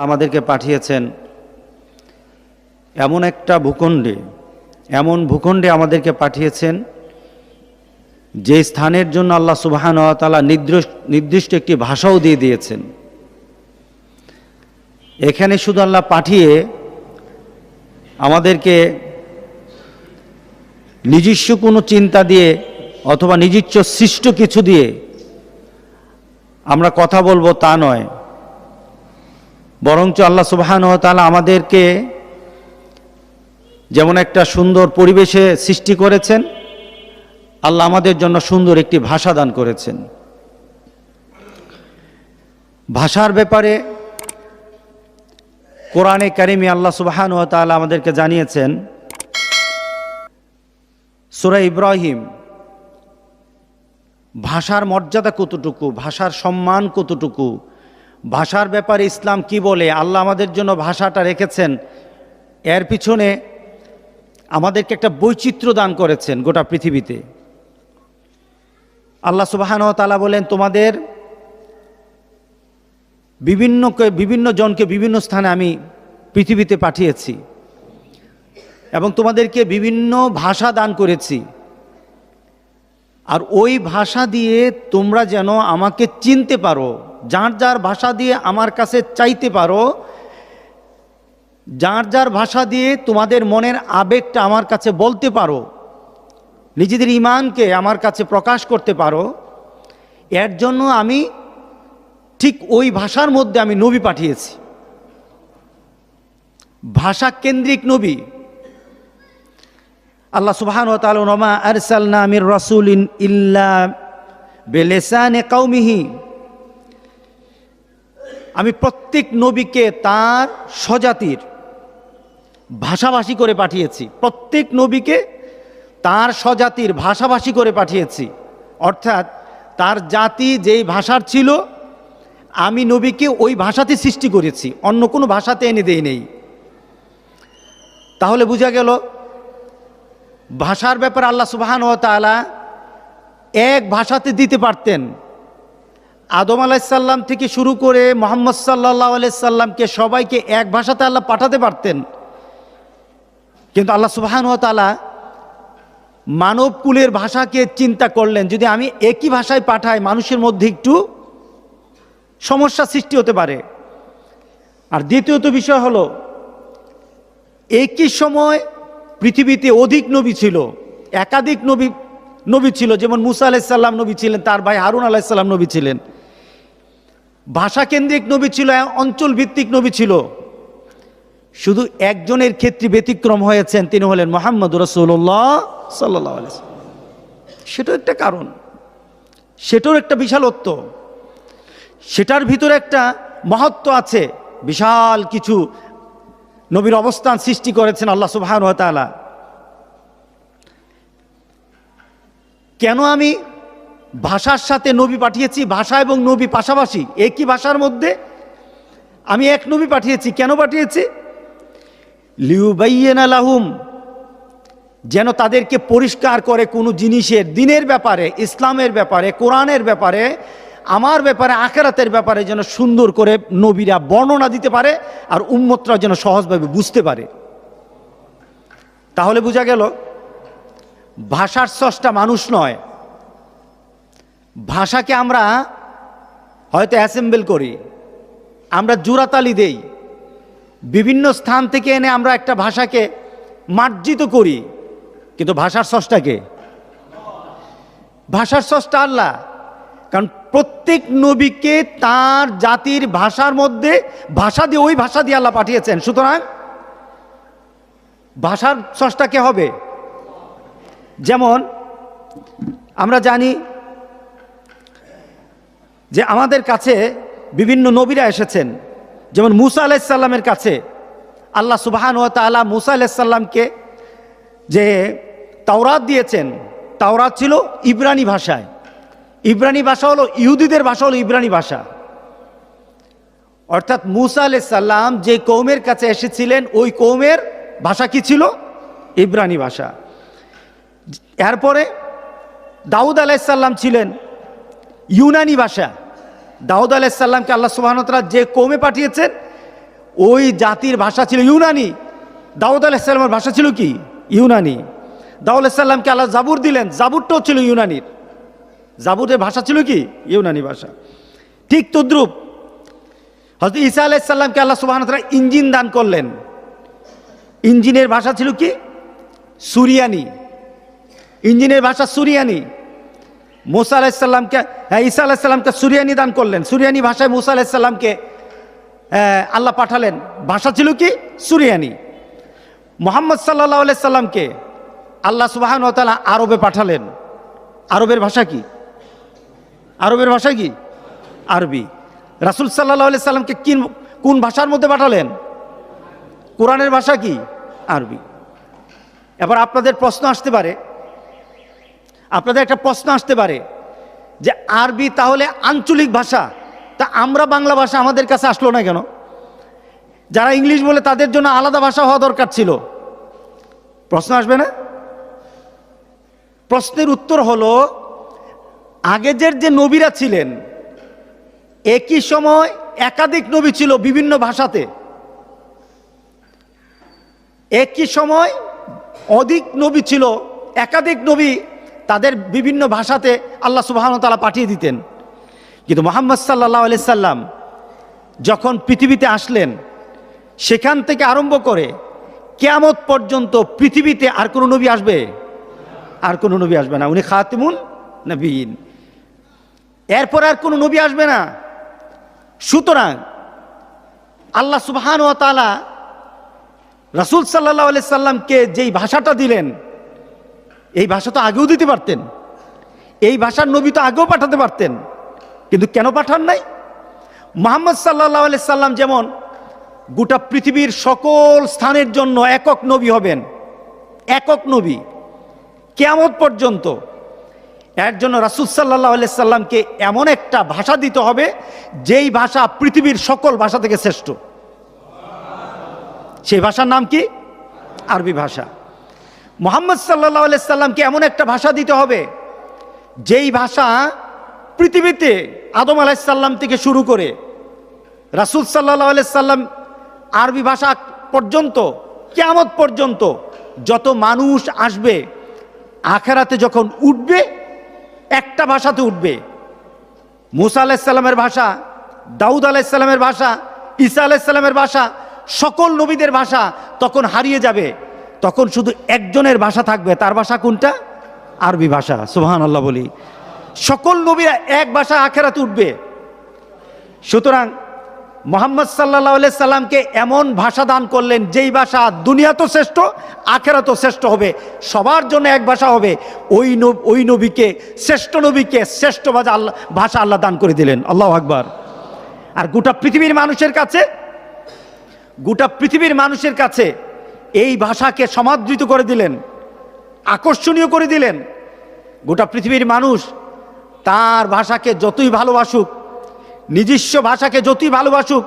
আমাদেরকে পাঠিয়েছেন এমন একটা ভূখণ্ডে আমাদেরকে পাঠিয়েছেন যে স্থানের জন্য আল্লাহ সুবহানাহু ওয়া তাআলা নির্দিষ্ট একটি ভাষাও দিয়ে দিয়েছেন। এখানে শুধু আল্লাহ পাঠিয়ে আমাদেরকে নিজস্ব কোনো চিন্তা দিয়ে অথবা নিজস্ব সৃষ্ট কিছু দিয়ে আমরা কথা বলবো তা নয়, বরঞ্চ আল্লাহ সুবহানাহু ওয়া তাআলা আমাদেরকে যেমন একটা সুন্দর পরিবেশে সৃষ্টি করেছেন, আল্লাহ আমাদের জন্য সুন্দর একটি ভাষা দান করেছেন। ভাষার ব্যাপারে কোরআনে কারিমে আল্লাহ সুবহানাহু ওয়া তাআলা আমাদেরকে জানিয়েছেন সূরা ইব্রাহিম, ভাষার মর্যাদা কতটুকু, ভাষার সম্মান কতটুকু, ভাষার ব্যাপারে ইসলাম কি বলে, আল্লাহ আমাদের জন্য ভাষাটা রেখেছেন, এর পিছনে আমাদেরকে একটা বৈচিত্র্য দান করেছেন গোটা পৃথিবীতে। আল্লাহ সুবহানাহু ওয়া তাআলা বলেন, তোমাদের বিভিন্ন জনকে বিভিন্ন স্থানে আমি পৃথিবীতে পাঠিয়েছি এবং তোমাদেরকে বিভিন্ন ভাষা দান করেছি, আর ওই ভাষা দিয়ে তোমরা যেন আমাকে চিনতে পারো, যার যার ভাষা দিয়ে আমার কাছে চাইতে পারো, যার যার ভাষা দিয়ে তোমাদের মনের আবেগটা আমার কাছে বলতে পারো, নিজেদের ঈমানকে আমার কাছে প্রকাশ করতে পারো, এর জন্য আমি ঠিক ওই ভাষার মধ্যে আমি নবী পাঠিয়েছি। ভাষা কেন্দ্রিক নবী। আল্লাহ সুবহানাহু ওয়া তাআলা ওয়া মা আরসালনা মির রাসূলিন ইল্লা বিলিসানি কওমিহি, আমি প্রত্যেক নবীকে তার স্বজাতির ভাষাভাষী করে পাঠিয়েছি, প্রত্যেক নবীকে তার স্বজাতির ভাষাভাষী করে পাঠিয়েছি, অর্থাৎ তার জাতি যেই ভাষার ছিল আমি নবীকে ওই ভাষাতে সৃষ্টি করেছি, অন্য কোনো ভাষাতে এনে দেই নেই। তাহলে বোঝা গেল ভাষার ব্যাপারে আল্লাহ সুবহানাহু ওয়া তাআলা এক ভাষাতে দিতে পারতেন। আদম আলাইহিস সালাম থেকে শুরু করে মুহাম্মদ সাল্লাল্লাহু আলাইহি সাল্লামকে সবাইকে এক ভাষাতে আল্লাহ পাঠাতে পারতেন, কিন্তু আল্লাহ সুবহানাহু ওয়া তাআলা মানব কুলের ভাষাকে চিন্তা করলেন, যদি আমি একই ভাষায় পাঠাই মানুষের মধ্যে একটু সমস্যা সৃষ্টি হতে পারে। আর দ্বিতীয়ত বিষয় হলো, একই সময় পৃথিবীতে অধিক নবী ছিল, একাধিক নবী ছিল, যেমন মুসা আলাইহিস সালাম নবী ছিলেন, তার ভাই হারুন আলাইহিস সালাম নবী ছিলেন। ভাষা কেন্দ্রিক নবী ছিল, অঞ্চল ভিত্তিক নবী ছিল। শুধু একজনের ক্ষেত্রে ব্যতিক্রম হয়েছেন, তিনি হলেন মুহাম্মদুর রাসূলুল্লাহ সাল্লাল্লাহু আলাইহি ওয়াসাল্লাম। সেটাও একটা কারণ, সেটার একটা বিশালত্ব, সেটার ভিতরে একটা মহত্ব আছে, বিশাল কিছু নবীর অবস্থান সৃষ্টি করেছেন আল্লাহ সুবহানাহু ওয়া তাআলা। কেন আমি ভাষার সাথে নবী পাঠিয়েছি, ভাষা এবং নবী পাশাপাশি একই ভাষার মধ্যে আমি এক নবী পাঠিয়েছি, কেন পাঠিয়েছি? লিউবাইয়িনা লাহুম, যেন তাদেরকে পরিষ্কার করে কোনো জিনিসের, দিনের ব্যাপারে, ইসলামের ব্যাপারে, কোরআনের ব্যাপারে, আমার ব্যাপারে, আখিরাতের ব্যাপারে যেন সুন্দর করে নবীরা বর্ণনা দিতে পারে আর উম্মতরা যেন সহজভাবে বুঝতে পারে। তাহলে বোঝা গেল ভাষার স্রষ্টা মানুষ নয়। ভাষাকে আমরা হয়তো অ্যাসেম্বল করি, আমরা জোড়াতালি দেই, বিভিন্ন স্থান থেকে এনে আমরা একটা ভাষাকে মার্জিত করি, কিন্তু ভাষার স্রষ্টাকে, ভাষার স্রষ্টা আল্লাহ। কারণ প্রত্যেক নবীকে তার জাতির ভাষার মধ্যে ভাষা দিয়ে, ওই ভাষা দিয়ে আল্লাহ পাঠিয়েছেন। সুতরাং ভাষার স্রষ্টা কে হবে? যেমন আমরা জানি যে আমাদের কাছে বিভিন্ন নবীরা এসেছেন, যেমন মুসা আলাইহিস সালামের কাছে আল্লাহ সুবহানাহু ওয়া তাআলা মুসা আলাইহিস সালামকে যে তাওরাত দিয়েছেন, তাওরাত ছিল ইব্রানি ভাষায়। ইব্রানি ভাষা হলো ইহুদিদের ভাষা, হলো ইব্রানি ভাষা। অর্থাৎ মুসা আলাইহিস সালাম যে কওমের কাছে এসেছিলেন ওই কওমের ভাষা কি ছিল? ইব্রানি ভাষা। এরপরে দাউদ আলাইহিস সালাম ছিলেন ইউনানি ভাষা। দাউদ আলাইহিস সালামকে আল্লাহ সুবহানাহু ওয়া তাআলা যে কওমে পাঠিয়েছেন ওই জাতির ভাষা ছিল ইউনানি। দাউদ আলাইহিস সালামের ভাষা ছিল কি? ইউনানি। দাউদ আলাইহিস সালামকে আল্লাহ জাবুর দিলেন, জাবুরটাও ছিল ইউনানির। জাবুরের ভাষা ছিল কি? ইউনানি ভাষা। ঠিক তদ্রুপ হযরত ঈসা আলাইহিস সালামকে আল্লাহ সুবহানাহু ওয়া তাআলা ইঞ্জিন দান করলেন। ইঞ্জিনের ভাষা ছিল কি? সুরিয়ানি। ইঞ্জিনের ভাষা সুরিয়ানি। মুসা আলাইহিস সালামকে ঈসা আলাইহিস সালামকে সুরিয়ানি দান করলেন। সুরিয়ানি ভাষায় মুসা আলাইহিস সালামকে আল্লাহ পাঠালেন, ভাষা ছিল কি? সুরিয়ানি। মুহাম্মদ সাল্লাল্লাহু আলাইহি সাল্লামকে আল্লাহ সুবহানাহু ওয়া তাআলা আরবে পাঠালেন। আরবের ভাষা কি? আরবের ভাষা কি? আরবি। রাসূল সাল্লাল্লাহু আলাইহি সাল্লামকে কোন ভাষার মধ্যে পাঠালেন? কোরআনের ভাষা কি? আরবি। এবার আপনাদের প্রশ্ন আসতে পারে, আপনাদের একটা প্রশ্ন আসতে পারে যে আরবি তাহলে আঞ্চলিক ভাষা, তা আমরা বাংলা ভাষা আমাদের কাছে আসলো না কেন? যারা ইংলিশ বলে তাদের জন্য আলাদা ভাষা হওয়া দরকার ছিল। প্রশ্ন আসবে না? প্রশ্নের উত্তর হলো, আগের যে নবীরা ছিলেন একই সময় একাধিক নবী ছিল বিভিন্ন ভাষাতে। একই সময় অধিক নবী ছিল, একাধিক নবী তাদের বিভিন্ন ভাষাতে আল্লাহ সুবহানাহু ওয়া তাআলা পাঠিয়ে দিতেন। কিন্তু মুহাম্মদ সাল্লাল্লাহু আলাইহি সাল্লাম যখন পৃথিবীতে আসলেন, সেখান থেকে আরম্ভ করে কিয়ামত পর্যন্ত পৃথিবীতে আর কোনো নবী আসবে? আর কোনো নবী আসবে না। উনি খাতিমুন নবীন, এরপর আর কোনো নবী আসবে না। সুতরাং আল্লাহ সুবহানাহু ওয়া তাআলা রাসূল সাল্লাল্লাহু আলাইহি সাল্লামকে যেই ভাষাটা দিলেন, এই ভাষা তো আগেও দিতে পারতেন, এই ভাষার নবী তো আগেও পাঠাতে পারতেন, কিন্তু কেন পাঠান নাই? মুহাম্মদ সাল্লাল্লাহু আলাইহি সাল্লাম যেমন গোটা পৃথিবীর সকল স্থানের জন্য একক নবী হবেন, একক নবী কিয়ামত পর্যন্ত, এর জন্য রাসূল সাল্লাল্লাহু আলাইহি সাল্লামকে এমন একটা ভাষা দিতে হবে যেই ভাষা পৃথিবীর সকল ভাষা থেকে শ্রেষ্ঠ। সেই ভাষার নাম কি? আরবি ভাষা। মুহাম্মদ সাল্লাল্লাহু আলাইহি সাল্লামকে এমন একটা ভাষা দিতে হবে যেই ভাষা পৃথিবীতে আদম আলাইহিস সালাম থেকে শুরু করে রাসূল সাল্লাল্লাহু আলাইহি সাল্লাম আরবি ভাষা পর্যন্ত কিয়ামত পর্যন্ত যত মানুষ আসবে, আখিরাতে যখন উঠবে একটা ভাষাতে উঠবে। মুসা আলাইহিস সালামের ভাষা, দাউদ আলাইহিস সালামের ভাষা, ঈসা আলাইহিস সালামের ভাষা, সকল নবীদের ভাষা তখন হারিয়ে যাবে। তখন শুধু একজনের ভাষা থাকবে, তার ভাষা কোনটা? আরবি ভাষা। সুবহানাল্লাহ বলি। সকল নবীরা এক ভাষা আখিরাতে উঠবে। সুতরাং মুহাম্মদ সাল্লাল্লাহু আলাইহি সাল্লামকে এমন ভাষা দান করলেন যেই ভাষা দুনিয়া তো শ্রেষ্ঠ, আখিরাতও শ্রেষ্ঠ হবে, সবার জন্য এক ভাষা হবে। ওই নবীকে, শ্রেষ্ঠ নবীকে শ্রেষ্ঠ ভাষা আল্লাহ দান করে দিলেন। আল্লাহু আকবার। আর গোটা পৃথিবীর মানুষের কাছে এই ভাষাকে সমাদৃত করে দিলেন, আকর্ষণীয় করে দিলেন। গোটা পৃথিবীর মানুষ তার ভাষাকে যতই ভালোবাসুক, নিজস্ব ভাষাকে যতই ভালোবাসুক,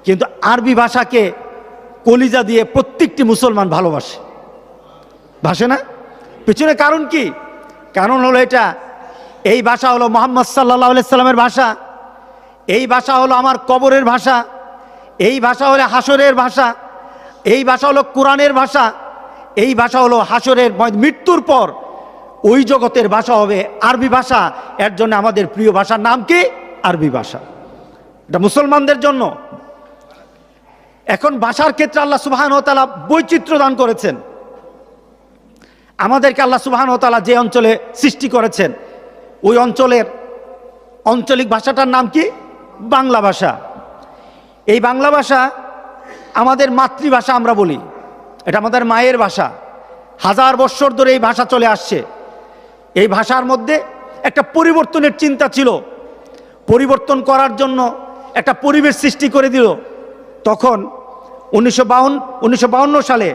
কিন্তু আরবি ভাষাকে কলিজা দিয়ে প্রত্যেকটি মুসলমান ভালোবাসে, ভাসে না? পিছনে কারণ কি? কারণ হলো এটা, এই ভাষা হলো মুহাম্মদ সাল্লাল্লাহু আলাইহি সাল্লামের ভাষা, এই ভাষা হলো আমার কবরের ভাষা, এই ভাষা হলো হাসরের ভাষা, এই ভাষা হলো কোরআনের ভাষা, এই ভাষা হলো হাসরের মৃত্যুর পর ওই জগতের ভাষা হবে আরবি ভাষা। এর জন্য আমাদের প্রিয় ভাষার নাম কি? আরবি ভাষা। এটা মুসলমানদের জন্য। এখন ভাষার ক্ষেত্রে আল্লাহ সুবহানাহু ওয়া তাআলা বৈচিত্র্য দান করেছেন। আমাদেরকে আল্লাহ সুবহানাহু ওয়া তাআলা যে অঞ্চলে সৃষ্টি করেছেন, ওই অঞ্চলের আঞ্চলিক ভাষাটার নাম কি? বাংলা ভাষা। এই বাংলা ভাষা আমাদের মাতৃভাষা আমরা বলি, এটা আমাদের মায়ের ভাষা। 1000 বছর ধরে এই ভাষা চলে আসছে। এই ভাষার মধ্যে একটা পরিবর্তনের চিন্তা ছিল, পরিবর্তন করার জন্য একটা পরিবেশ সৃষ্টি করে দিল। তখন 1952 সালে,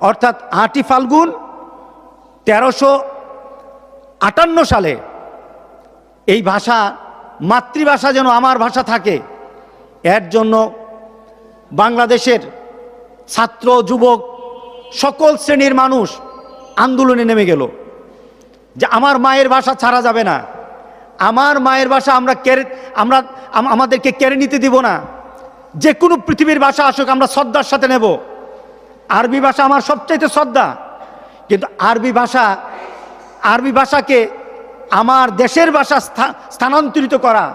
অর্থাৎ 8ই ফাল্গুন 1358 সালে এই ভাষা, মাতৃভাষা যেন আমার ভাষা থাকে, এর জন্য বাংলাদেশের ছাত্র, যুবক, সকল শ্রেণীর মানুষ আন্দোলনে নেমে গেল যে আমার মায়ের ভাষা ছাড়া যাবে না, আমাদের কেড়ে নিতে দিব না। যে কোনো পৃথিবীর ভাষা আসুক আমরা শ্রদ্ধার সাথে নেব। আরবি ভাষা আমার সবচাইতে শ্রদ্ধা, কিন্তু আরবি ভাষাকে আমার দেশের ভাষা স্থানান্তরিত করা,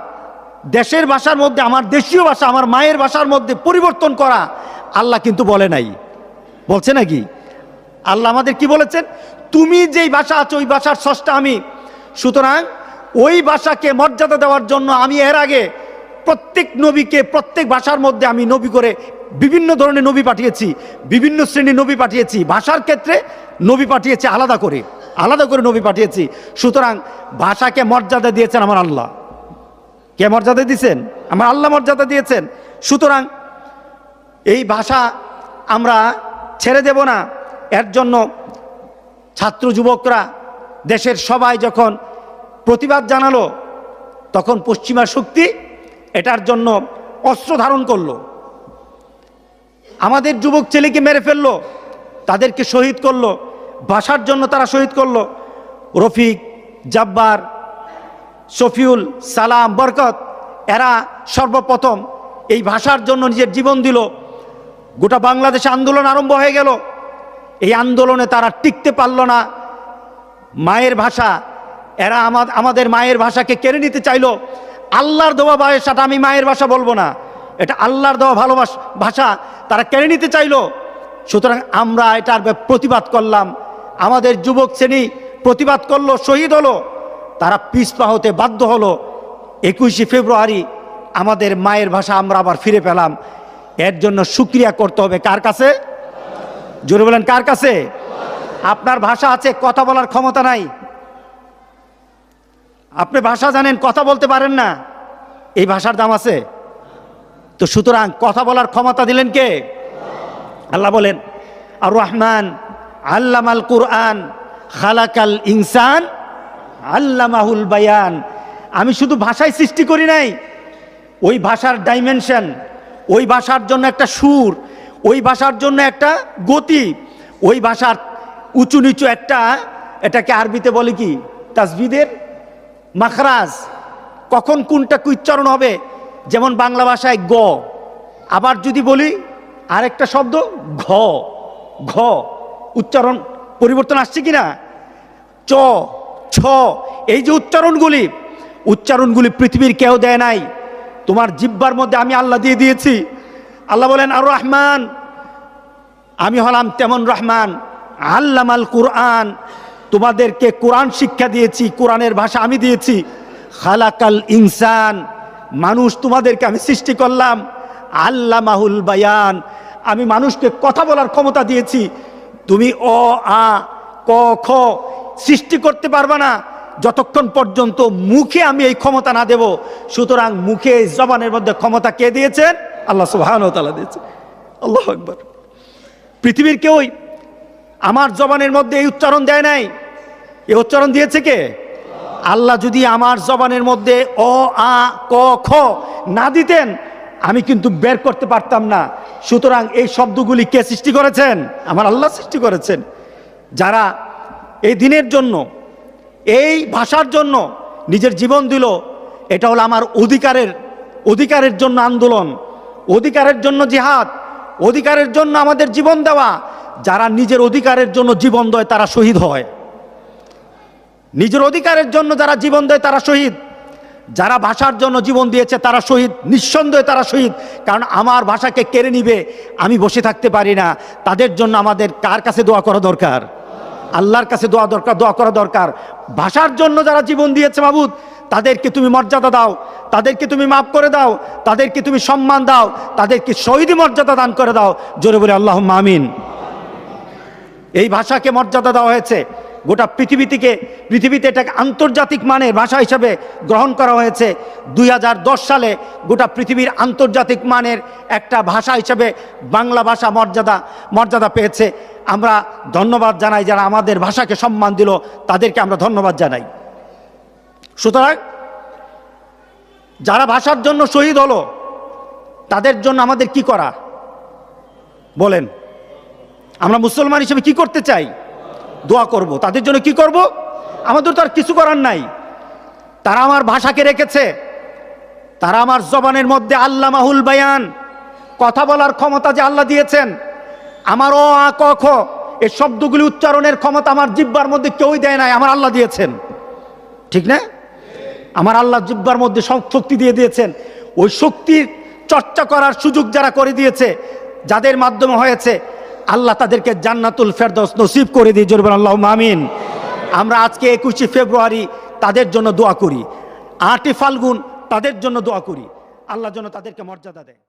দেশের ভাষার মধ্যে আমার দেশীয় ভাষা আমার মায়ের ভাষার মধ্যে পরিবর্তন করা আল্লাহ কিন্তু বলে নাই। বলছে নাকি? আল্লাহ আমাদের কি বলেছেন? তুমি যেই ভাষা আছো ওই ভাষার স্রষ্টা আমি। সুতরাং ওই ভাষাকে মর্যাদা দেওয়ার জন্য আমি এর আগে প্রত্যেক নবীকে প্রত্যেক ভাষার মধ্যে আমি নবী করে বিভিন্ন ধরনের নবী পাঠিয়েছি, বিভিন্ন শ্রেণীর নবী পাঠিয়েছি, ভাষার ক্ষেত্রে নবী পাঠিয়েছি, আলাদা করে নবী পাঠিয়েছি। সুতরাং ভাষাকে মর্যাদা দিয়েছেন আমার আল্লাহ। কে মর্যাদা দিয়েছেন? আমার আল্লাহ মর্যাদা দিয়েছেন। সুতরাং এই ভাষা আমরা ছেড়ে দেব না। এর জন্য ছাত্র যুবকরা দেশের সবাই যখন প্রতিবাদ জানালো, তখন পশ্চিমা শক্তি এটার জন্য অস্ত্র ধারণ করলো। আমাদের যুবক ছেলেকে মেরে ফেললো, তাদেরকে শহীদ করলো, ভাষার জন্য তারা শহীদ করলো। রফিক, জব্বার, শফিউল, সালাম, বরকত এরা সর্বপ্রথম এই ভাষার জন্য নিজের জীবন দিল। গোটা বাংলাদেশে আন্দোলন আরম্ভ হয়ে গেল। এই আন্দোলনে তারা টিকতে পারল না। মায়ের ভাষা, এরা আমাদের মায়ের ভাষাকে কেড়ে নিতে চাইলো। আল্লাহর দেওয়া ভাষাটা, আমি মায়ের ভাষা বলবো না, এটা আল্লাহর দেওয়া ভাষা, তারা কেড়ে নিতে চাইলো। সুতরাং আমরা এটার প্রতিবাদ করলাম। আমাদের যুবক শ্রেণী প্রতিবাদ করলো, শহীদ হলো, তারা পিছপা হতে বাধ্য হলো। 21শে ফেব্রুয়ারি আমাদের মায়ের ভাষা আমরা আবার ফিরে পেলাম। এর জন্য শুকরিয়া করতে হবে কার কাছে? জোরে বলেন, কার কাছে? আপনার ভাষা আছে, কথা বলার ক্ষমতা নাই, আপনি ভাষা জানেন, কথা বলতে পারেন না, এই ভাষার দাম আছে? তো সুতরাং কথা বলার ক্ষমতা দিলেন কে? আল্লাহ বলেন, আর রহমান আল্লামাল কুরআন খালাকাল ইনসান আল্লামাহুল বায়ান। আমি শুধু ভাষায় সৃষ্টি করি নাই, ওই ভাষার ডাইমেনশন, ওই ভাষার জন্য একটা সুর, ওই ভাষার জন্য একটা গতি, ওই ভাষার উঁচু নিচু একটা, এটাকে আরবিতে বলে কি, তাসবিদের মাখরাজ, কখন কোনটা উচ্চারণ হবে। যেমন বাংলা ভাষায় গ, আবার যদি বলি আরেকটা শব্দ ঘ, ঘ উচ্চারণ পরিবর্তন আসছে কিনা, চ, ছ, এই যে উচ্চারণগুলি পৃথিবীর কেউ দেয় নাই, তোমার জিহ্বার মধ্যে আমি আল্লাহ দিয়ে দিয়েছি। আল্লাহ বলেন, আর রহমান, আমি হলাম তেমন রহমান, আল্লামাল কুরআন, তোমাদেরকে কোরআন শিক্ষা দিয়েছি, কোরআনের ভাষা আমি দিয়েছি। খালাকাল ইনসান, মানুষ তোমাদেরকে আমি সৃষ্টি করলাম। আল্লামাহুল বায়ান, আমি মানুষকে কথা বলার ক্ষমতা দিয়েছি। তুমি অ, আ, ক, খ সৃষ্টি করতে পারবা না যতক্ষণ পর্যন্ত মুখে আমি এই ক্ষমতা না দেব। সুতরাং মুখে, জবানের মধ্যে ক্ষমতা কে দিয়েছেন? আল্লাহ সুবহানাহু ওয়া তাআলা দিয়েছেন। আল্লাহু আকবার। পৃথিবীর কেউই আমার জবানের মধ্যে এই উচ্চারণ দেয় নাই, এই উচ্চারণ দিয়েছে কে? আল্লাহ। যদি আমার জবানের মধ্যে অ, আ, ক, খ না দিতেন আমি কিন্তু বের করতে পারতাম না। সুতরাং এই শব্দগুলি কে সৃষ্টি করেছেন? আমার আল্লাহ সৃষ্টি করেছেন। যারা এই দিনের জন্য, এই ভাষার জন্য নিজের জীবন দিল, এটা হলো আমার অধিকারের জন্য আন্দোলন, অধিকারের জন্য জিহাদ, অধিকারের জন্য আমাদের জীবন দেওয়া। যারা নিজের অধিকারের জন্য জীবন দেয় তারা শহীদ হয়। নিজের অধিকারের জন্য যারা জীবন দেয় তারা শহীদ। যারা ভাষার জন্য জীবন দিয়েছে তারা শহীদ, নিঃসন্দেহে তারা শহীদ। কারণ আমার ভাষাকে কেড়ে নিবে, আমি বসে থাকতে পারি না। তাদের জন্য আমাদের কার কাছে দোয়া করা দরকার? আল্লাহর কাছে দোয়া করা দরকার। ভাষার জন্য যারা জীবন দিয়েছে মাবুদ, তাদেরকে তুমি মর্যাদা দাও, তাদেরকে তুমি মাফ করে দাও, তাদেরকে তুমি সম্মান দাও, তাদেরকে শহীদি মর্যাদা দান করে দাও। জোরে বলে আল্লাহুম্মা আমিন। এই ভাষাকে মর্যাদা দেওয়া হয়েছে গোটা পৃথিবীতে এটাকে আন্তর্জাতিক মানের ভাষা হিসাবে গ্রহণ করা হয়েছে। 2010 সালে গোটা পৃথিবীর আন্তর্জাতিক মানের একটা ভাষা হিসাবে বাংলা ভাষা মর্যাদা পেয়েছে। আমরা ধন্যবাদ জানাই যারা আমাদের ভাষাকে সম্মান দিল, তাদেরকে আমরা ধন্যবাদ জানাই। সুতরাং যারা ভাষার জন্য শহীদ হলো, তাদের জন্য আমাদের কি করা বলেন? আমরা মুসলমান হিসেবে কি করতে চাই? দোয়া করব। তাদের জন্য কি করব? আমাদের তো আর কিছু করার নাই। তারা আমার ভাষাকে রেখেছে, তারা আমার জবানের মধ্যে আল্লামাহুল বায়ান, কথা বলার ক্ষমতা যে আল্লাহ দিয়েছেন, আমার অ আ ক খ এই শব্দগুলি উচ্চারণের ক্ষমতা আমার জিহ্বার মধ্যে কেউই দেয় নাই, আমার আল্লাহ দিয়েছেন, ঠিক না? আমার আল্লাহ জিহ্বার মধ্যে শক্তি দিয়ে দিয়েছেন। ওই শক্তির চর্চা করার সুযোগ যারা করে দিয়েছে, যাদের মাধ্যমে হয়েছে, আল্লাহ তাদেরকে জান্নাতুল ফেরদৌস নসিব করে দিয়ে জোরে বলেন আল্লাহুম্মা আমিন। আমরা আজকে 21শে ফেব্রুয়ারি তাদের জন্য দোয়া করি, 8ই ফাল্গুন তাদের জন্য দোয়া করি, আল্লাহ যেন তাদেরকে মর্যাদা দেয়।